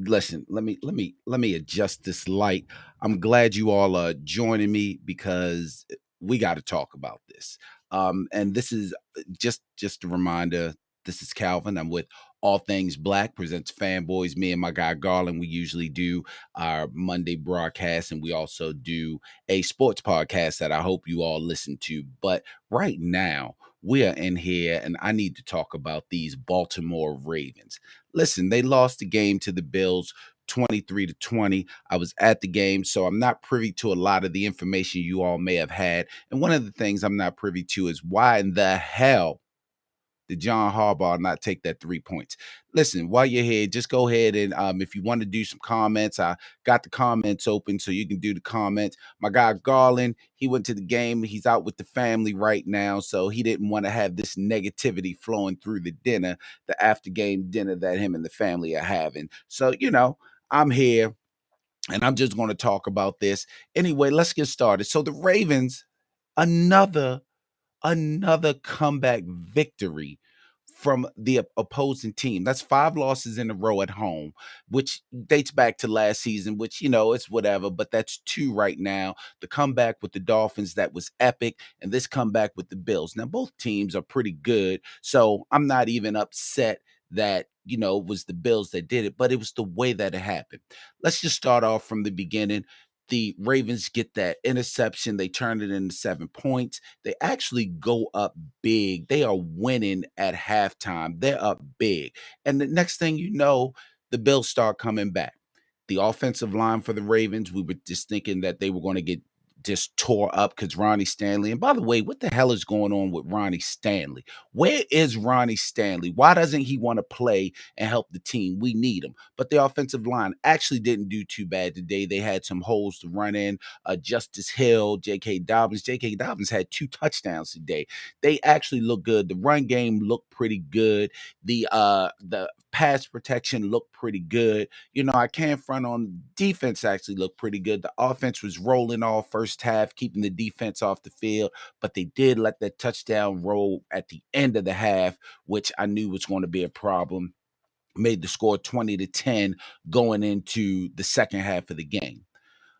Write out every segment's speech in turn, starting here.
Listen, let me adjust this light. I'm glad you all are joining me because we got to talk about this. And this is just a reminder. This is Calvin. I'm with All Things Black presents Fanboys. Me and my guy Garland. We usually do our Monday broadcast, and we also do a sports podcast that I hope you all listen to. But right now, we are in here, and I need to talk about these Baltimore Ravens. Listen, they lost the game to the Bills 23-20. I was at the game, so I'm not privy to a lot of the information you all may have had. And one of the things I'm not privy to is why in the hell did John Harbaugh not take that 3 points? Listen, while you're here, just go ahead and if you want to do some comments, I got the comments open so you can do the comments. My guy Garland, he went to the game. He's out with the family right now, so he didn't want to have this negativity flowing through the dinner, the after game dinner that him and the family are having. So, I'm here and I'm just going to talk about this. Anyway, let's get started. So the Ravens, another another comeback victory from the opposing team. That's 5 losses in a row at home, which dates back to last season, which, it's whatever, but that's 2 right now. The comeback with the Dolphins, that was epic, and this comeback with the Bills. Now, both teams are pretty good, so I'm not even upset that, it was the Bills that did it, but it was the way that it happened. Let's just start off from the beginning. The Ravens get that interception. They turn it into 7 points. They actually go up big. They are winning at halftime. They're up big. And the next thing you know, the Bills start coming back. The offensive line for the Ravens, we were just thinking that they were going to get just tore up because Ronnie Stanley. And by the way, what the hell is going on with Ronnie Stanley? Where is Ronnie Stanley? Why doesn't he want to play and help the team? We need him. But the offensive line actually didn't do too bad today. They had some holes to run in. Justice Hill, J.K. Dobbins. J.K. Dobbins had 2 touchdowns today. They actually look good. The run game looked pretty good. The pass protection looked pretty good. I can't front on defense actually looked pretty good. The offense was rolling all first half, keeping the defense off the field, but they did let that touchdown roll at the end of the half, which I knew was going to be a problem. Made the score 20-10 going into the second half of the game.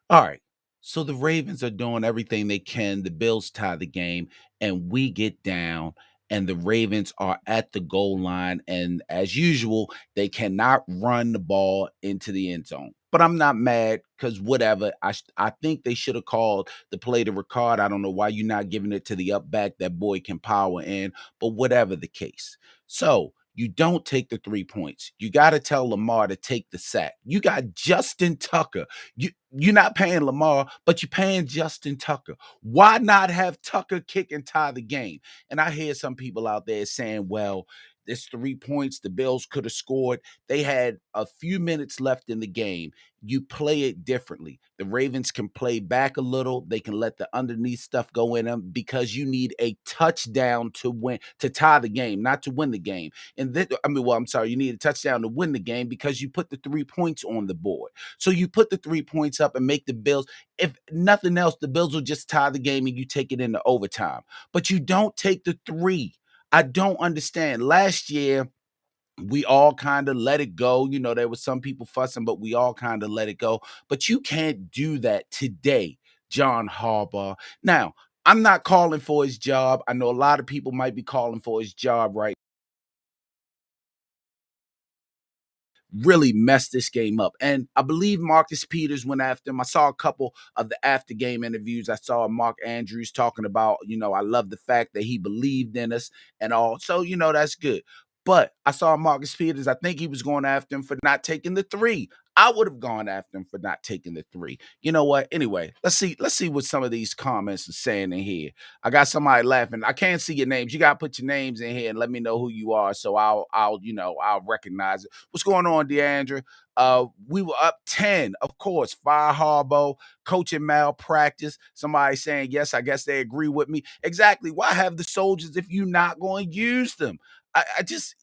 All right. So the Ravens are doing everything they can. The Bills tie the game, and we get down, and the Ravens are at the goal line. And as usual, they cannot run the ball into the end zone. But I'm not mad because whatever. I think they should have called the play to Ricard. I don't know why you're not giving it to the up back. That boy can power in, but whatever the case. So you don't take the 3 points. You got to tell Lamar to take the sack. You got Justin Tucker. You're not paying Lamar, but you're paying Justin Tucker. Why not have Tucker kick and tie the game? And I hear some people out there saying, well, this 3 points, the Bills could have scored. They had a few minutes left in the game. You play it differently. The Ravens can play back a little. They can let the underneath stuff go in them because you need a touchdown to win, to tie the game, not to win the game. And then, I'm sorry, you need a touchdown to win the game because you put the 3 points on the board. So you put the 3 points up and make the Bills, if nothing else, the Bills will just tie the game and you take it into overtime. But you don't take the 3. I don't understand. Last year, we all kind of let it go. There was some people fussing, but we all kind of let it go. But you can't do that today, John Harbaugh. Now, I'm not calling for his job. I know a lot of people might be calling for his job right. Really messed this game up. And I believe Marcus Peters went after him. I saw a couple of the after game interviews. I saw Mark Andrews talking about, I love the fact that he believed in us and all. So, that's good. But I saw Marcus Peters. I think he was going after him for not taking the 3. I would have gone after him for not taking the 3. You know what? Anyway, let's see what some of these comments are saying in here. I got somebody laughing. I can't see your names. You gotta put your names in here and let me know who you are, so I'll recognize it. What's going on, Deandra? We were up 10, of course. Fire Harbaugh, coaching malpractice. Somebody saying yes. I guess they agree with me. Exactly. Why have the soldiers if you're not going to use them? I just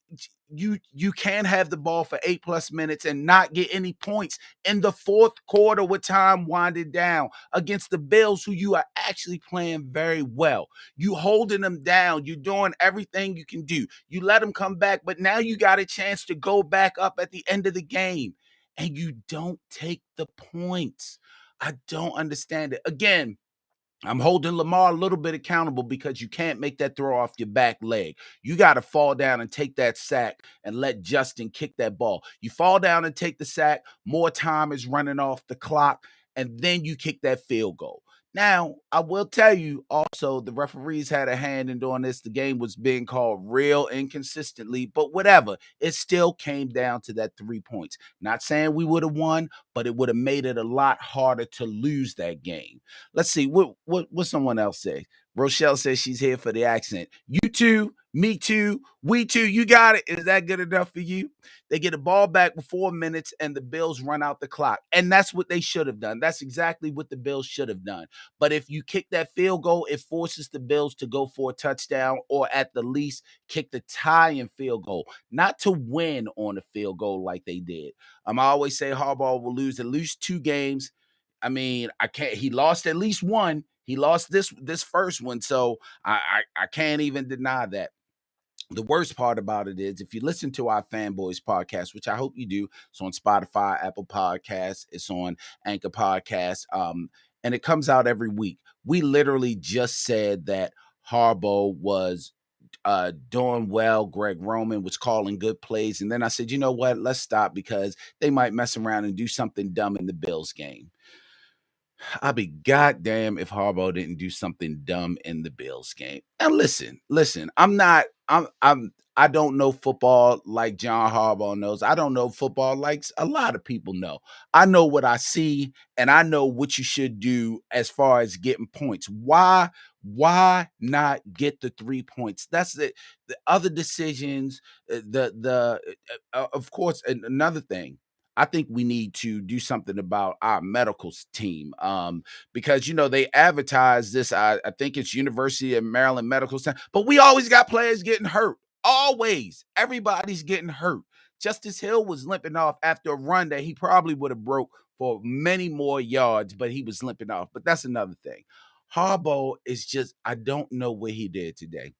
you can't have the ball for 8+ minutes and not get any points in the fourth quarter with time winding down against the Bills, who you are actually playing very well. You holding them down. You're doing everything you can do. You let them come back, but now you got a chance to go back up at the end of the game. and you don't take the points. I don't understand it. Again, I'm holding Lamar a little bit accountable because you can't make that throw off your back leg. You got to fall down and take that sack and let Justin kick that ball. You fall down and take the sack, more time is running off the clock, and then you kick that field goal. Now, I will tell you also, the referees had a hand in doing this. The game was being called real inconsistently, but whatever. It still came down to that 3 points. Not saying we would have won, but it would have made it a lot harder to lose that game. Let's see what someone else say. Rochelle says she's here for the accent. You too, me too, we too. You got it. Is that good enough for you? They get a ball back with 4 minutes, and the Bills run out the clock. And that's what they should have done. That's exactly what the Bills should have done. But if you kick that field goal, it forces the Bills to go for a touchdown, or at the least kick the tying field goal, not to win on a field goal like they did. I always say Harbaugh will lose at least 2 games. I mean, I can't. He lost at least one. He lost this first one, so I can't even deny that. The worst part about it is if you listen to our Fanboys podcast, which I hope you do, it's on Spotify, Apple Podcasts, it's on Anchor Podcasts, and it comes out every week. We literally just said that Harbaugh was doing well. Greg Roman was calling good plays, and then I said, you know what? Let's stop because they might mess around and do something dumb in the Bills game. I'll be goddamn if Harbaugh didn't do something dumb in the Bills game. And listen, I don't know football like John Harbaugh knows. I don't know football like a lot of people know. I know what I see, and I know what you should do as far as getting points. Why not get the 3 points? That's it. The other decisions, of course, another thing. I think we need to do something about our medical team, because they advertise this. I think it's University of Maryland Medical Center, but we always got players getting hurt. Always, everybody's getting hurt. Justice Hill was limping off after a run that he probably would have broke for many more yards, but he was limping off. But that's another thing. Harbaugh is just, I don't know what he did today.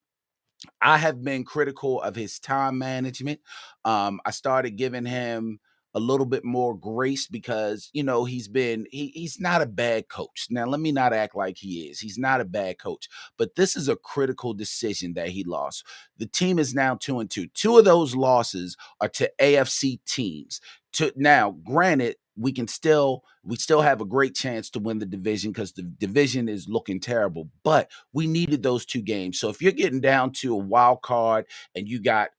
I have been critical of his time management. I started giving him a little bit more grace because he's not a bad coach. Now let me not act like he is. He's not a bad coach, but this is a critical decision that he lost. The team is now 2-2. Two of those losses are to AFC teams. To now, granted, we still have a great chance to win the division because the division is looking terrible, but we needed those 2 games. So if you're getting down to a wild card and you got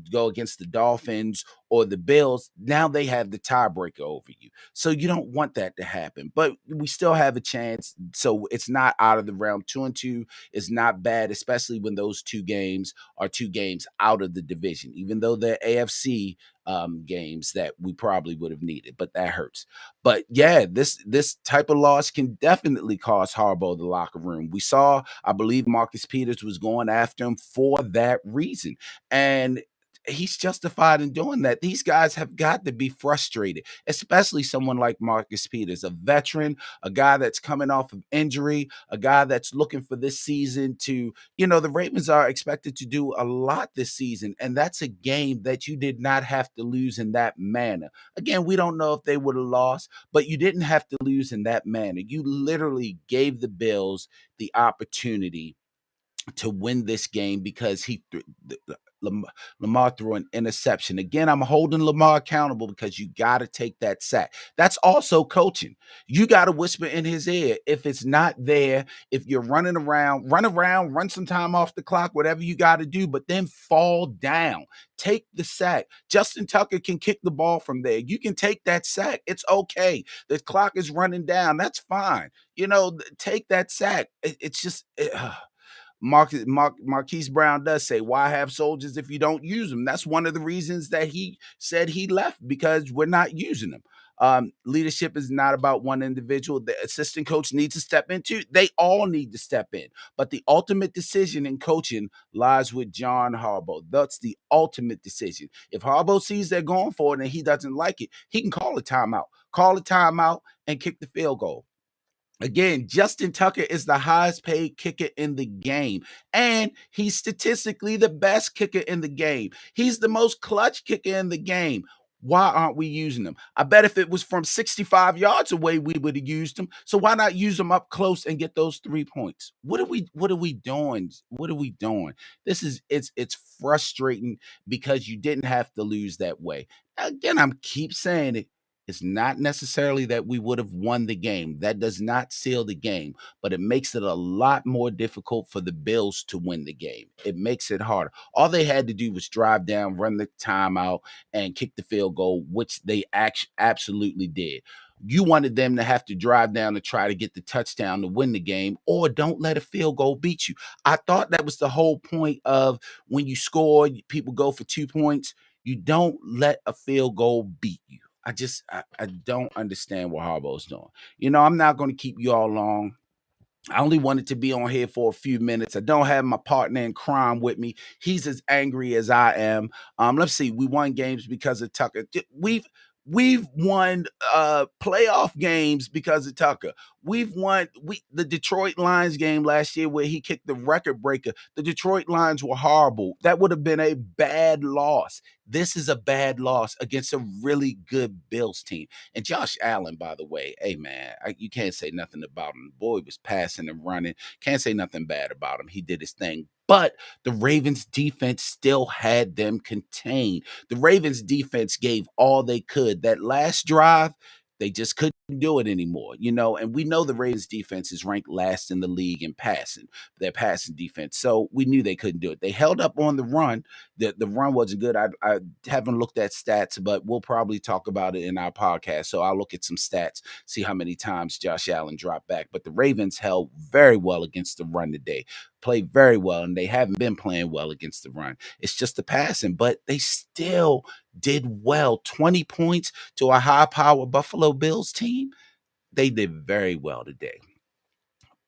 go against the Dolphins or the Bills, now they have the tiebreaker over you. So you don't want that to happen, but we still have a chance. So it's not out of the realm. 2-2 is not bad, especially when those 2 games are 2 games out of the division, even though they're AFC games that we probably would have needed, but that hurts. But yeah, this type of loss can definitely cost Harbaugh the locker room. We saw, I believe Marcus Peters was going after him for that reason. And he's justified in doing that. These guys have got to be frustrated, especially someone like Marcus Peters, a veteran, a guy that's coming off of injury, a guy that's looking for this season to, the Ravens are expected to do a lot this season, and that's a game that you did not have to lose in that manner. Again, we don't know if they would have lost, but you didn't have to lose in that manner. You literally gave the Bills the opportunity to win this game because Lamar threw an interception. Again, I'm holding Lamar accountable because you got to take that sack. That's also coaching. You got to whisper in his ear. If it's not there, if you're running around, run some time off the clock, whatever you got to do, but then fall down. Take the sack. Justin Tucker can kick the ball from there. You can take that sack. It's okay. The clock is running down. That's fine. Take that sack. It's just... Marquise Brown does say, why have soldiers if you don't use them? That's one of the reasons that he said he left, because we're not using them. Leadership is not about one individual. The assistant coach needs to step in too. They all need to step in. But the ultimate decision in coaching lies with John Harbaugh. That's the ultimate decision. If Harbaugh sees they're going for it and he doesn't like it, he can call a timeout. Call a timeout and kick the field goal. Again, Justin Tucker is the highest paid kicker in the game, and he's statistically the best kicker in the game. He's the most clutch kicker in the game. Why aren't we using them? I bet if it was from 65 yards away, we would have used them. So why not use them up close and get those 3 points? What are we doing? What are we doing? This is it's frustrating because you didn't have to lose that way. Again, I'm keep saying it. It's not necessarily that we would have won the game. That does not seal the game, but it makes it a lot more difficult for the Bills to win the game. It makes it harder. All they had to do was drive down, run the timeout, and kick the field goal, which they absolutely did. You wanted them to have to drive down to try to get the touchdown to win the game, or don't let a field goal beat you. I thought that was the whole point of when you score, people go for 2 points. You don't let a field goal beat you. I don't understand what Harbaugh's doing. I'm not going to keep you all long. I only wanted to be on here for a few minutes. I don't have my partner in crime with me. He's as angry as I am. Let's see. We won games because of Tucker. We've won playoff games because of Tucker. We've won the Detroit Lions game last year where he kicked the record breaker. The Detroit Lions were horrible. That would have been a bad loss. This is a bad loss against a really good Bills team. And Josh Allen, by the way, hey man, you can't say nothing about him. The boy was passing and running. Can't say nothing bad about him. He did his thing. But the Ravens defense still had them contained. The Ravens defense gave all they could. That last drive, they just couldn't do it anymore, and we know the Ravens defense is ranked last in the league in passing, their passing defense. So we knew they couldn't do it. They held up on the run. The run wasn't good. I haven't looked at stats, but we'll probably talk about it in our podcast. So I'll look at some stats, see how many times Josh Allen dropped back. But the Ravens held very well against the run today, played very well, and they haven't been playing well against the run. It's just the passing, but they still did well. 20 points to a high power Buffalo Bills team. They did very well today.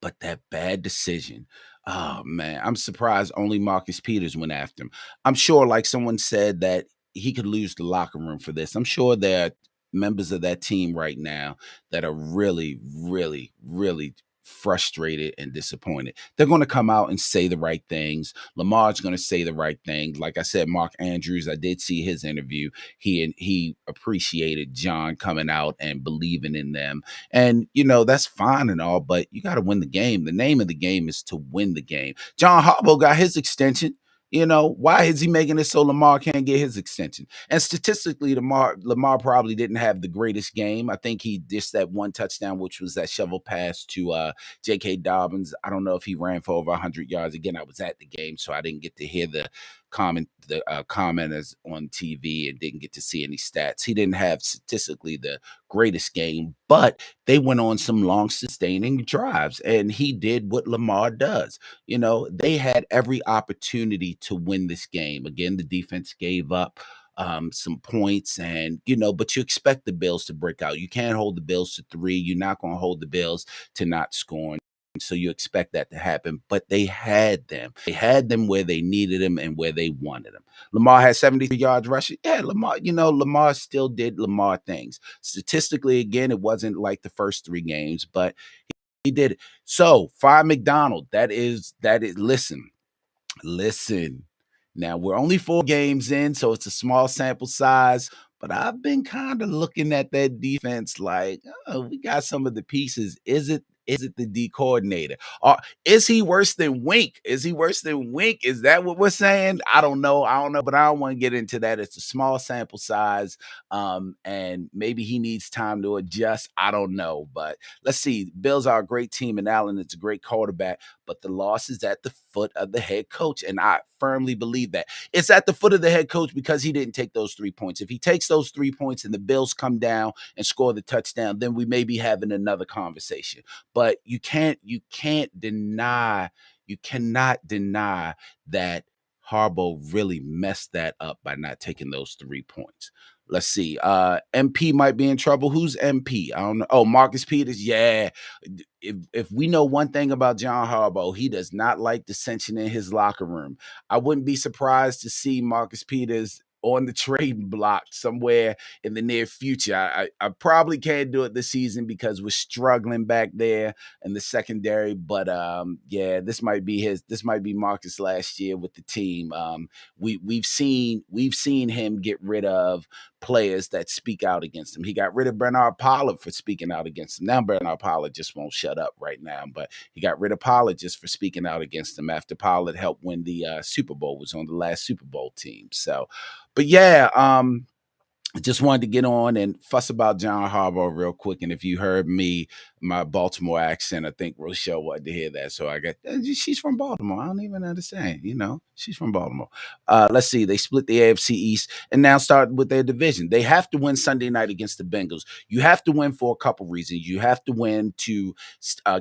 But that bad decision, oh man, I'm surprised only Marcus Peters went after him. I'm sure, like someone said, that he could lose the locker room for this. I'm sure there are members of that team right now that are really, really, really frustrated and disappointed. They're going to come out and say the right things. Lamar's going to say the right things. Like I said, Mark Andrews, I did see his interview. He appreciated John coming out and believing in them, and, that's fine and all, but you got to win the game. The name of the game is to win the game. John Harbaugh got his extension. Why is he making it so Lamar can't get his extension? And statistically, Lamar probably didn't have the greatest game. I think he dished that one touchdown, which was that shovel pass to J.K. Dobbins. I don't know if he ran for over 100 yards. Again, I was at the game, so I didn't get to hear the commenters on TV and didn't get to see any stats. He didn't have statistically the greatest game, but they went on some long sustaining drives, and he did what Lamar does. They had every opportunity to win this game. Again, the defense gave up some points, and but you expect the Bills to break out. You can't hold the Bills to 3. You're not going to hold the Bills to not scoring. So you expect that to happen, but they had them. They had them where they needed them and where they wanted them. Lamar had 73 yards rushing. Yeah, Lamar still did Lamar things. Statistically, again, it wasn't like the first 3 games, but he did it. So fire McDonald. That is. Listen. Now we're only 4 games in, so it's a small sample size. But I've been kind of looking at that defense like, oh, we got some of the pieces. Is it the D coordinator? Or is he worse than Wink? Is he worse than Wink? Is that what we're saying? I don't know, but I don't want to get into that. It's a small sample size, and maybe he needs time to adjust. I don't know, but let's see. Bills are a great team, and Allen is a great quarterback, but the loss is at the foot of the head coach, and I firmly believe that. It's at the foot of the head coach because he didn't take those 3 points. If he takes those 3 points and the Bills come down and score the touchdown, then we may be having another conversation. But you cannot deny that Harbaugh really messed that up by not taking those 3 points. Let's see. MP might be in trouble. Who's MP? I don't know. Oh, Marcus Peters. Yeah. If we know one thing about John Harbaugh, he does not like dissension in his locker room. I wouldn't be surprised to see Marcus Peters on the trading block somewhere in the near future. I probably can't do it this season because we're struggling back there in the secondary. But yeah, this might be Marcus last year with the team. We've seen him get rid of players that speak out against him. He got rid of Bernard Pollard for speaking out against him. Now Bernard Pollard just won't shut up right now, but he got rid of Pollard just for speaking out against him after Pollard helped win the Super Bowl, was on the last Super Bowl team. So, but yeah, just wanted to get on and fuss about John Harbaugh real quick. And if you heard me, my Baltimore accent, I think Rochelle wanted to hear that. So I got, she's from Baltimore. I don't even understand. She's from Baltimore. Let's see. They split the AFC East and now start with their division. They have to win Sunday night against the Bengals. You have to win for a couple reasons. You have to win to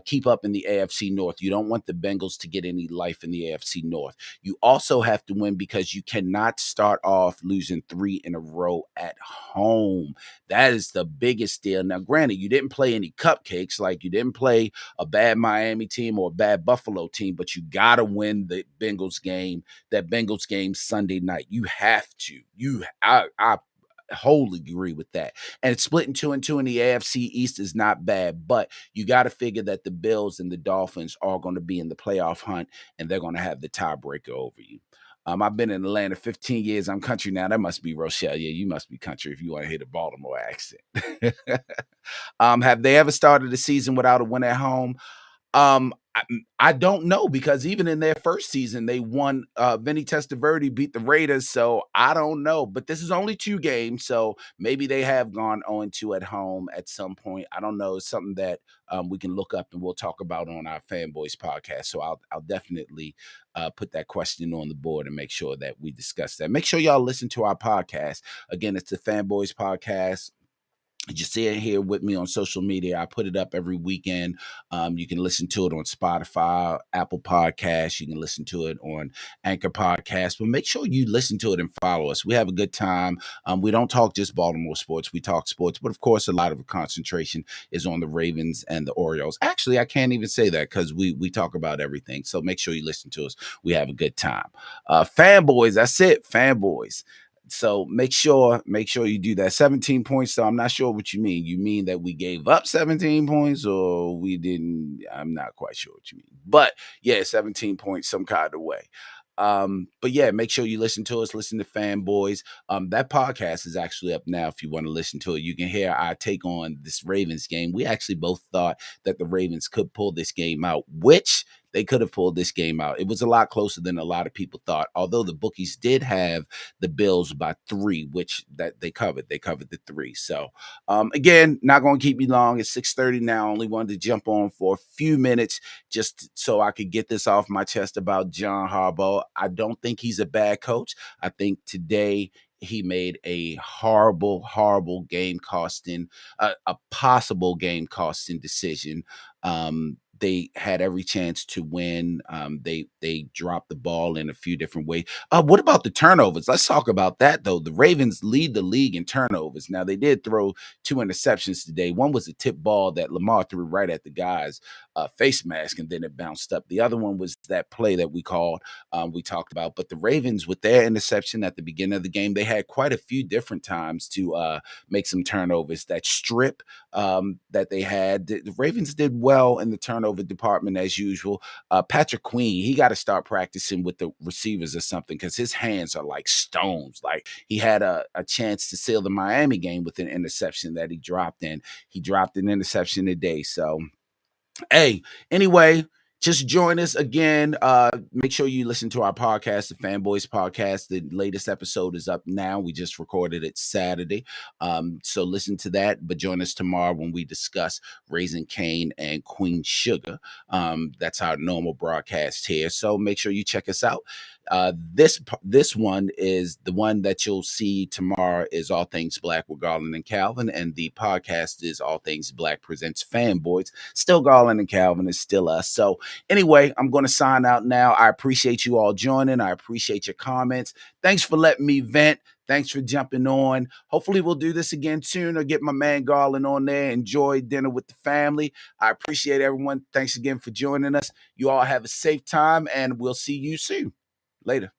keep up in the AFC North. You don't want the Bengals to get any life in the AFC North. You also have to win because you cannot start off losing 3 in a row at home. That is the biggest deal. Now, granted, you didn't play any cupcakes, like you didn't play a bad Miami team or a bad Buffalo team, but you got to win the Bengals game, that Bengals game Sunday night. You have to. I wholly agree with that. And it's splitting 2-2 in the AFC East is not bad, but you got to figure that the Bills and the Dolphins are going to be in the playoff hunt and they're going to have the tiebreaker over you. I've been in Atlanta 15 years. I'm country now. That must be Rochelle. Yeah, you must be country if you want to hear the Baltimore accent. Have they ever started a season without a win at home? I don't know because even in their first season, they won. Vinny Testaverde beat the Raiders, so I don't know. But this is only 2 games, so maybe they have gone 0-2 at home at some point. I don't know. It's something that we can look up and we'll talk about on our Fanboys podcast. So I'll definitely put that question on the board and make sure that we discuss that. Make sure y'all listen to our podcast. Again, it's the Fanboys podcast. You see it here with me on social media. I put it up every weekend. You can listen to it on Spotify, Apple Podcasts. You can listen to it on Anchor Podcasts. But make sure you listen to it and follow us. We have a good time. We don't talk just Baltimore sports. We talk sports. But, of course, a lot of the concentration is on the Ravens and the Orioles. Actually, I can't even say that because we talk about everything. So make sure you listen to us. We have a good time. Fanboys, that's it. Fanboys. So make sure you do that. 17 points. So I'm not sure what you mean. You mean that we gave up 17 points or we didn't? I'm not quite sure what you mean. But yeah, 17 points some kind of way. But yeah, make sure you listen to us, listen to Fanboys. That podcast is actually up now if you want to listen to it. You can hear our take on this Ravens game. We actually both thought that the Ravens could pull this game out, which they could have pulled this game out. It was a lot closer than a lot of people thought, although the bookies did have the Bills by 3, which that they covered. They covered the 3. So again, not going to keep me long. It's 6:30 now. Only wanted to jump on for a few minutes just so I could get this off my chest about John Harbaugh. I don't think he's a bad coach. I think today he made a horrible, horrible game costing, a possible game costing decision. They had every chance to win. They dropped the ball in a few different ways. What about the turnovers? Let's talk about that, though. The Ravens lead the league in turnovers. Now, they did throw 2 interceptions today. One was a tip ball that Lamar threw right at the guy's face mask, and then it bounced up. The other one was that play that we talked about. But the Ravens, with their interception at the beginning of the game, they had quite a few different times to make some turnovers. That strip that they had, the Ravens did well in the turnover department as usual. Patrick Queen, he got to start practicing with the receivers or something because his hands are like stones. Like he had a chance to seal the Miami game with an interception that he dropped in. He dropped an interception today. So hey, anyway, just join us again. Make sure you listen to our podcast, the Fanboys Podcast. The latest episode is up now. We just recorded it Saturday. So listen to that, but join us tomorrow when we discuss Raising Cane and Queen Sugar. That's our normal broadcast here. So make sure you check us out. This one is the one that you'll see tomorrow is All Things Black with Garland and Calvin, and the podcast is All Things Black Presents Fanboys. Still Garland and Calvin is still us. So anyway, I'm going to sign out now. I appreciate you all joining. I appreciate your comments. Thanks for letting me vent. Thanks for jumping on. Hopefully we'll do this again soon or get my man Garland on there. Enjoy dinner with the family. I appreciate everyone. Thanks again for joining us. You all have a safe time and we'll see you soon. Later.